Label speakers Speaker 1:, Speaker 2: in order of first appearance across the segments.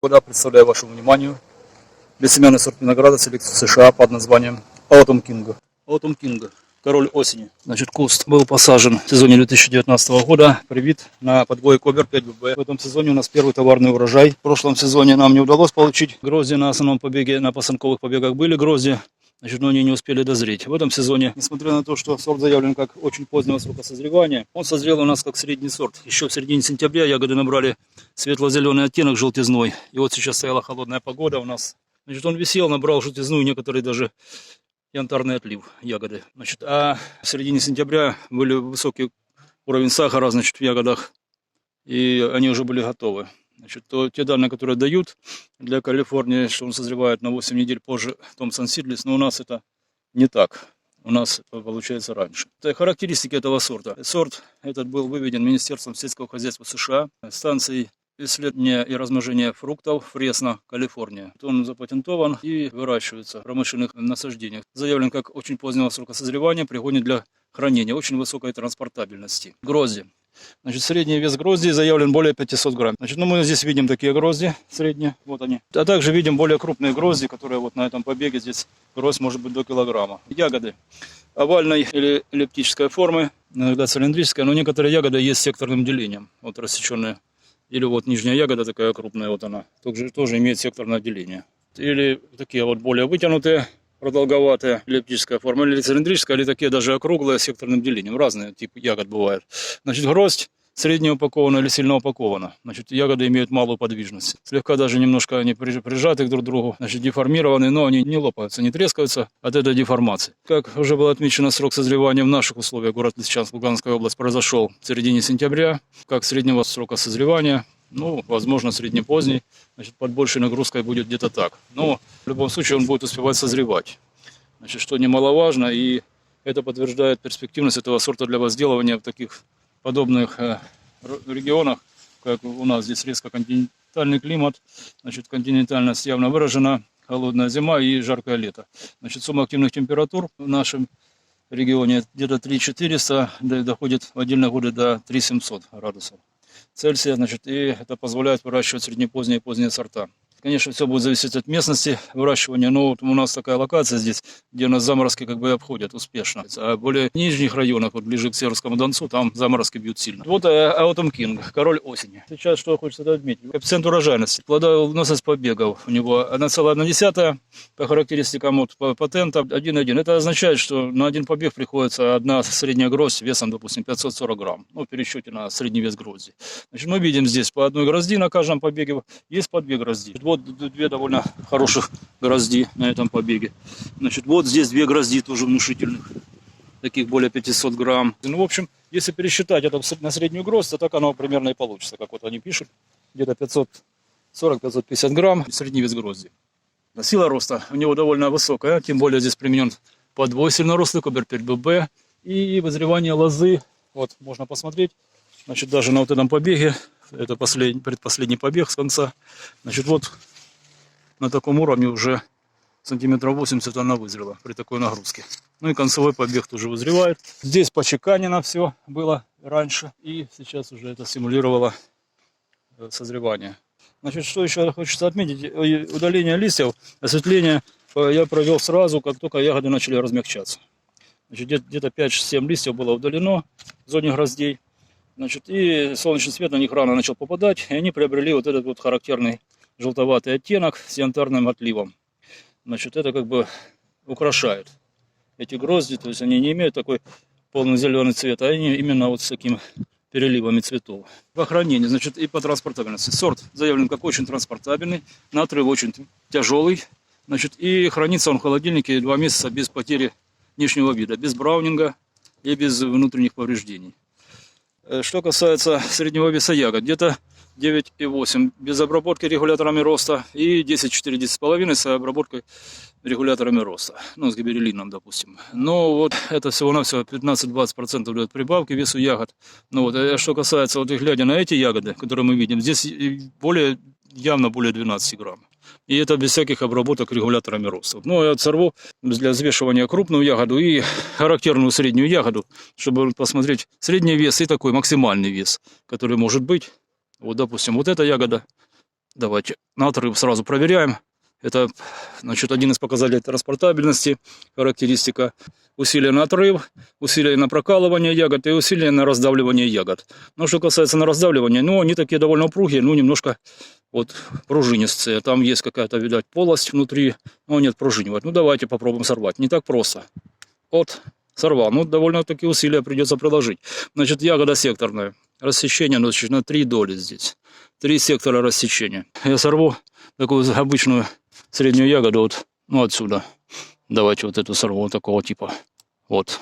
Speaker 1: Представляю вашему вниманию бессемянный сорт винограда селекции США под названием Autumn King. Autumn King, король осени. Значит, куст был посажен в сезоне 2019 года, привит на подвое Кобер 5ББ. В этом сезоне у нас первый товарный урожай. В прошлом сезоне нам не удалось получить грозди на основном побеге, на пасынковых побегах были грозди. Значит, но они не успели дозреть. В этом сезоне, несмотря на то, что сорт заявлен как очень позднего срока созревания, он созрел у нас как средний сорт. Еще в середине сентября ягоды набрали светло-зеленый оттенок, желтизной. И вот сейчас стояла холодная погода у нас. Значит, он висел, набрал желтизну, некоторые даже янтарный отлив ягоды. Значит, а в середине сентября были высокий уровень сахара, значит, в ягодах, и они уже были готовы. Значит, те данные, которые дают для Калифорнии, что он созревает на 8 недель позже Thomson Seedless, но у нас это не так. У нас получается раньше. Это характеристики этого сорта. Сорт этот был выведен Министерством сельского хозяйства США, станцией исследования и размножения фруктов Фресно, Калифорния. Он запатентован и выращивается в промышленных насаждениях. Заявлен как очень позднего срока созревания, пригоден для хранения, очень высокой транспортабельности. Грозди. Значит, средний вес грозди заявлен более 500 грамм. Значит, мы здесь видим такие грозди средние, вот они. А также видим более крупные грозди, которые вот на этом побеге здесь гроздь может быть до килограмма. Ягоды овальной или эллиптической формы, иногда цилиндрической, но некоторые ягоды есть с секторным делением, вот рассеченные. Или вот нижняя ягода такая крупная, вот она, тоже имеет секторное деление. Или такие вот более вытянутые, продолговатая эллиптическая форма, или цилиндрическая, или такие даже округлые с секторным делением. Разные типы ягод бывают. Значит, гроздь средне упакована или сильно упакована. Значит, ягоды имеют малую подвижность. Слегка даже немножко они прижаты друг к другу, значит, деформированы, но они не лопаются, не трескаются от этой деформации. Как уже было отмечено, срок созревания в наших условиях, город Лисичанск, Луганская область, произошел в середине сентября, как среднего срока созревания. Ну, возможно, среднепоздний, значит, под большей нагрузкой будет где-то так. Но в любом случае он будет успевать созревать. Значит, что немаловажно, и это подтверждает перспективность этого сорта для возделывания в таких подобных регионах, как у нас здесь резко континентальный климат. Значит, континентальность явно выражена, холодная зима и жаркое лето. Значит, сумма активных температур в нашем регионе где-то 3400, доходит в отдельные годы до 3700 градусов Цельсия, значит, и это позволяет выращивать среднепоздние и поздние сорта. Конечно, все будет зависеть от местности выращивания, но вот у нас такая локация здесь, где у нас заморозки как бы обходят успешно. А в более нижних районах, вот ближе к Северскому Донцу, там заморозки бьют сильно. Вот Autumn King, король осени. Сейчас что хочется отметить? Коэффициент урожайности. Плодоносность побегов у него 1,1, по характеристикам от патента 1,1. Это означает, что на один побег приходится одна средняя гроздь весом, допустим, 540 грамм. Ну, в пересчете на средний вес грозди. Значит, мы видим здесь по одной грозди на каждом побеге, есть по две грозди. Вот две довольно хороших грозди на этом побеге. Значит, вот здесь две грозди тоже внушительных, таких более 500 грамм. Ну, в общем, если пересчитать это на среднюю гроздь, то так оно примерно и получится, как вот они пишут. Где-то 540-550 грамм средний вес грозди. Сила роста у него довольно высокая, тем более здесь применен подвой сильнорослый Кобер 5ББ. И вызревание лозы, вот можно посмотреть, значит, даже на вот этом побеге, это предпоследний побег с конца. Значит, вот на таком уровне уже сантиметров 80 она вызрела при такой нагрузке. Ну и концевой побег тоже вызревает. Здесь почеканено все было раньше. И сейчас уже это симулировало созревание. Значит, что еще хочется отметить. Удаление листьев, осветление я провел сразу, как только ягоды начали размягчаться. Значит, где-то 5-7 листьев было удалено в зоне гроздей. Значит, и солнечный свет на них рано начал попадать, и они приобрели вот этот вот характерный желтоватый оттенок с янтарным отливом. Значит, это как бы украшает эти грозди, то есть они не имеют такой полный зеленый цвет, а они именно вот с таким переливами цветов. По хранению, значит, и по транспортабельности. Сорт заявлен как очень транспортабельный, на отрыв очень тяжелый, значит, и хранится он в холодильнике 2 месяца без потери внешнего вида, без браунинга и без внутренних повреждений. Что касается среднего веса ягод, где-то 9,8 без обработки регуляторами роста и 10,4-10,5 с обработкой регуляторами роста, ну с гиберелином, допустим. Но вот это всего-навсего 15-20% дает прибавки весу ягод. Ну вот, а что касается, вот глядя на эти ягоды, которые мы видим, здесь явно более 12 грамм. И это без всяких обработок регуляторами роста. Ну, я отсорву для взвешивания крупную ягоду и характерную среднюю ягоду, чтобы посмотреть средний вес и такой максимальный вес, который может быть. Вот, допустим, вот эта ягода Давайте на отрыв сразу проверяем. Это, значит, один из показателей транспортабельности, характеристика. Усилие на отрыв, усилие на прокалывание ягод и усилие на раздавливание ягод. Но что касается на раздавливание, ну, они такие довольно упругие, ну, немножко вот пружинистые. Там есть какая-то, видать, полость внутри, но нет пружинивать. Ну, давайте попробуем сорвать. Не так просто. Вот, сорвал. Ну, довольно-таки усилия придется приложить. Значит, ягода секторная. Рассечение, значит, на 3 доли здесь. 3 сектора рассечения. Я сорву такую обычную среднюю ягоду вот, ну, отсюда. Давайте вот эту сорву вот такого типа. Вот.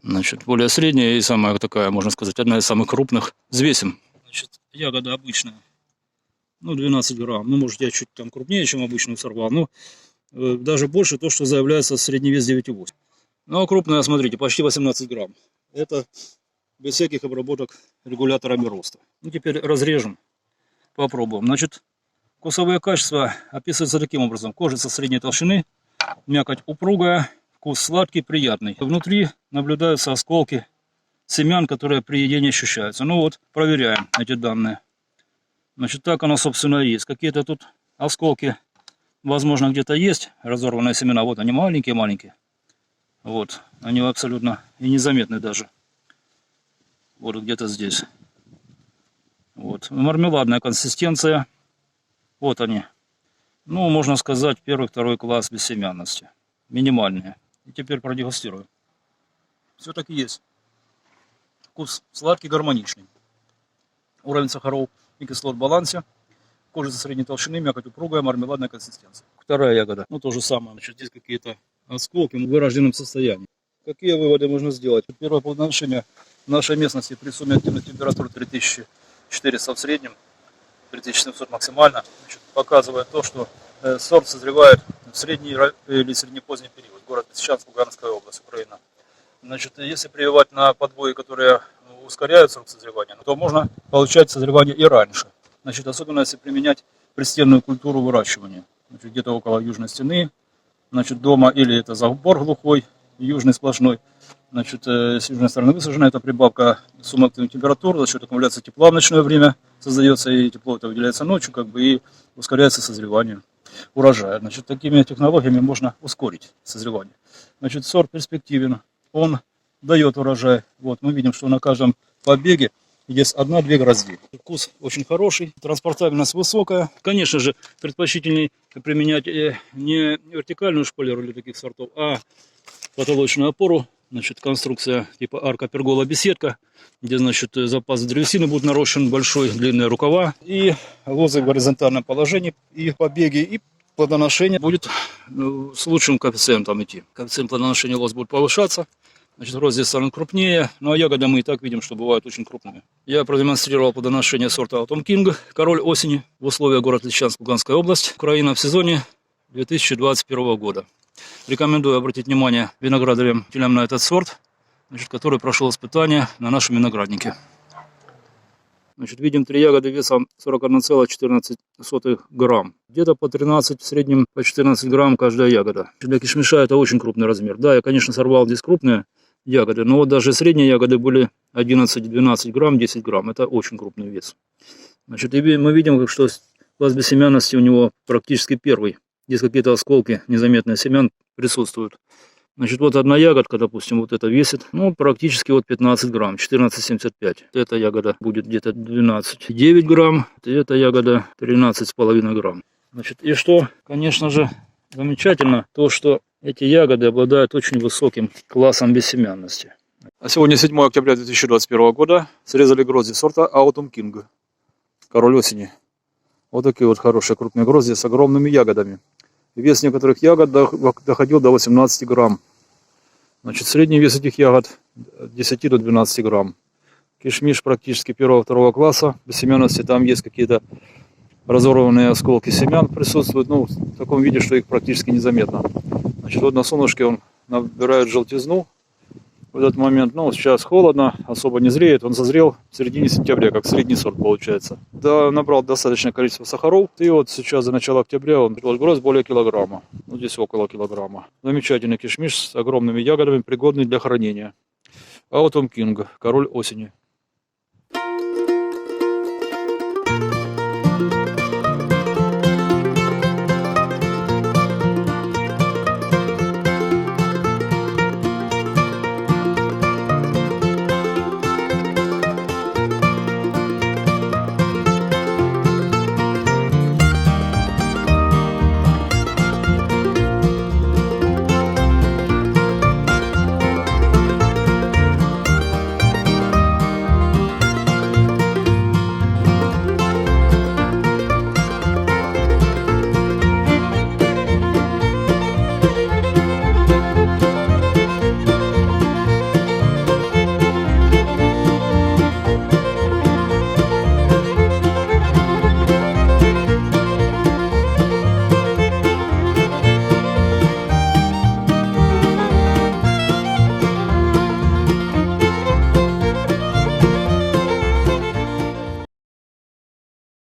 Speaker 1: Значит, более средняя и самая такая, можно сказать, одна из самых крупных. Взвесим. Значит, ягода обычная. Ну, 12 грамм. Ну, может, я чуть там крупнее, чем обычную сорвал. Ну, даже больше то, что заявляется средний вес 9,8. Ну, крупная, смотрите, почти 18 грамм. Это без всяких обработок регуляторами роста. Ну, теперь разрежем. Попробуем. Значит, вкусовые качества описываются таким образом. Кожица средней толщины, мякоть упругая, вкус сладкий, приятный. Внутри наблюдаются осколки семян, которые при едении ощущаются. Ну вот, проверяем эти данные. Значит, так оно, собственно, и есть. Какие-то тут осколки, возможно, где-то есть, разорванные семена. Вот они маленькие-маленькие. Вот, они абсолютно и незаметны даже. Вот где-то здесь. Вот, мармеладная консистенция. Вот они. Ну, можно сказать, первый-второй класс бессемянности. Минимальные. И теперь продегустируем. Все-таки есть. Вкус сладкий, гармоничный. Уровень сахаров и кислот в балансе. Кожица средней толщины, мякоть упругая, мармеладная консистенция. Вторая ягода. Ну, то же самое. Значит, здесь какие-то осколки в вырожденном состоянии. Какие выводы можно сделать? Первое плодоношение в нашей местности при сумме активных температур 3400 в среднем, 3700 максимально, значит, показывает то, что сорт созревает в средний или среднепоздний период. Город Лисичанск, Луганская область, Украина. Значит, если прививать на подвои, которые ускоряют срок созревания, то можно получать созревание и раньше. Значит, особенно если применять пристенную культуру выращивания. Значит, где-то около южной стены, значит, дома, или это забор глухой, южный сплошной. Значит, с южной стороны высажена эта прибавка суммы активных температур, за счет аккумуляции тепла в ночное время создается, и тепло это выделяется ночью, как бы, и ускоряется созревание урожая. Значит, такими технологиями можно ускорить созревание. Значит, сорт перспективен, он дает урожай. Вот, мы видим, что на каждом побеге есть 1-2 грозди. Вкус очень хороший, транспортабельность высокая. Конечно же, предпочтительней применять не вертикальную шпалеру для таких сортов, а потолочную опору. Значит, конструкция типа арка, пергола, беседка, где, значит, запас древесины будет нарощен, большой, длинные рукава. И лозы в горизонтальном положении, и побеги, и плодоношение будет с лучшим коэффициентом идти. Коэффициент плодоношения лоз будет повышаться. Значит, рост здесь станет крупнее, ну а ягоды мы и так видим, что бывают очень крупными. Я продемонстрировал плодоношение сорта Autumn King, король осени, в условиях город Лисичанск, Луганская область, Украина, в сезоне 2021 года. Рекомендую обратить внимание виноградарям на этот сорт, значит, который прошел испытание на нашем винограднике. Значит, видим 3 ягоды весом 41,14 грамм. Где-то по 13, в среднем по 14 грамм каждая ягода. Для кишмиша это очень крупный размер. Да, я, конечно, сорвал здесь крупные ягоды, но вот даже средние ягоды были 11-12 грамм, 10 грамм. Это очень крупный вес. Значит, и мы видим, что класс бессемянности у него практически первый. Здесь какие-то осколки незаметные семян присутствуют. Значит, вот одна ягодка, допустим, вот это весит, ну, практически вот 15 грамм, 14,75. Эта ягода будет где-то 12,9 грамм, и эта ягода 13,5 грамм. Значит, и что, конечно же, замечательно, то, что эти ягоды обладают очень высоким классом бессемянности. А сегодня 7 октября 2021 года, срезали грозди сорта Autumn King, король осени. Вот такие вот хорошие крупные грозди с огромными ягодами. Вес некоторых ягод доходил до 18 грамм. Значит, средний вес этих ягод от 10 до 12 грамм. Кишмиш практически 1-2 класса. Бессемянности там есть какие-то разорванные осколки семян присутствуют. Ну, в таком виде, что их практически незаметно. Значит, вот на солнышке он набирает желтизну в этот момент. Ну, сейчас холодно, особо не зреет. Он созрел в середине сентября, как средний сорт получается. Да, набрал достаточное количество сахаров. И вот сейчас за начало октября он гроз более килограмма. Ну, здесь около килограмма. Замечательный кишмиш с огромными ягодами, пригодный для хранения. Autumn King, король осени.